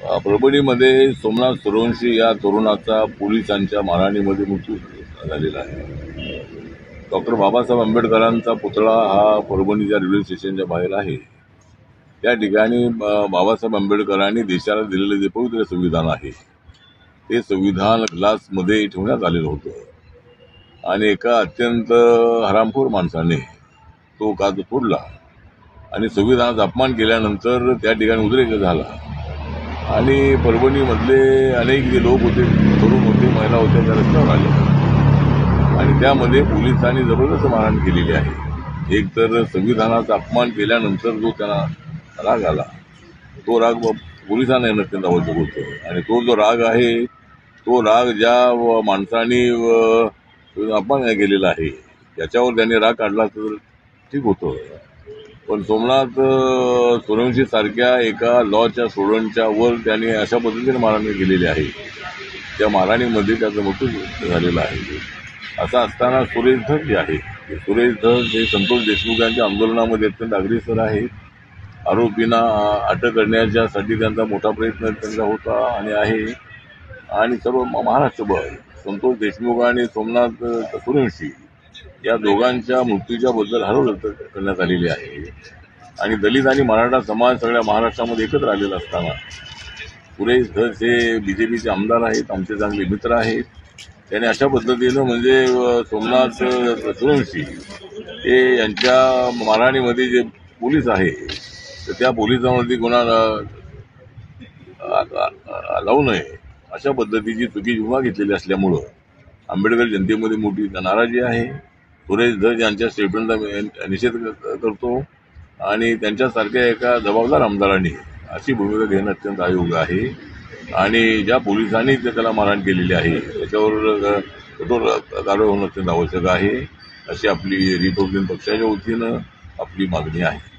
परभणीमध्ये सोमनाथ सूर्यवंशी या तरुणाचा पोलिसांच्या मारहाणीमध्ये मृत्यू झालेला आहे। डॉक्टर बाबासाहेब आंबेडकरांचा पुतळा हा परभणीच्या रेल्वे स्टेशनच्या बाहेर आहे। त्या ठिकाणी बाबासाहेब आंबेडकरांनी देशाला दिलेले जे पवित्र संविधान आहे ते संविधान ग्लासमध्ये ठेवण्यात आलेलं होतं आणि एका अत्यंत हरामखोर माणसाने तो कागद फोडला आणि संविधानाचा अपमान केल्यानंतर त्या ठिकाणी उद्रेक झाला आणि परभणीमधले अनेक जे लोक होते, तरुण होते, महिला होत्या, त्या रस्त्यावर आले आणि त्यामध्ये पोलिसांनी जबरदस्त मारहाण केलेली आहे। एक तर संविधानाचा अपमान केल्यानंतर जो त्यांना राग आला तो राग पोलिसांना अत्यंत आवश्यक होतं आणि तो जो राग आहे तो राग ज्या माणसाने अपमान केलेला आहे त्याच्यावर त्यांनी राग काढला तर ठीक होतं, पण सोमनाथ सूर्यवंशी सारख्या एका लॉच्या स्टुडंटच्या वर त्यांनी अशा पद्धतीने मारहाण केलेली आहे। त्या मारहाणीमध्ये त्याचा मृत्यू झालेला आहे। असं असताना सुरेश धस जे आहे, सुरेश धस हे संतोष देशमुख यांच्या आंदोलनामध्ये अत्यंत अग्रेसर आहेत। आरोपींना अटक करण्यासाठी त्यांचा मोठा प्रयत्न त्यांचा होता आणि आहे आणि सर्व महाराष्ट्रभर संतोष देशमुख आणि सोमनाथ सूर्यवंशी या दोघांच्या मृत्यूच्या बद्दल हरवलं करण्यात आलेली आहे आणि दलित आणि मराठा समाज सगळ्या महाराष्ट्रामध्ये एकत्र आलेला असताना सुरेश धस हे बीजेपीचे आमदार आहेत, आमचे चांगले मित्र आहेत। त्याने अशा पद्धतीनं म्हणजे सोमनाथ सूर्यवंशी हे यांच्या मारहाणीमध्ये जे पोलीस आहे तर त्या पोलिसांमध्ये गुन्हा लावू नये अशा पद्धतीची चुकीची भूमिका घेतलेली असल्यामुळं आंबेडकर जनतेमध्ये मोठी नाराजी आहे। सुरेश धस यांच्या स्टेटमेंटचा निषेध करतो आणि त्यांच्यासारख्या एका जबाबदार आमदारांनी अशी भूमिका घेणं अत्यंत अयोग्य आहे आणि ज्या पोलिसांनी त्याला मारहाण केलेली आहे त्याच्यावर कठोर कारवाई होणं अत्यंत आवश्यक आहे अशी आपली रिपब्लिकन पक्षाच्या वतीनं आपली मागणी आहे।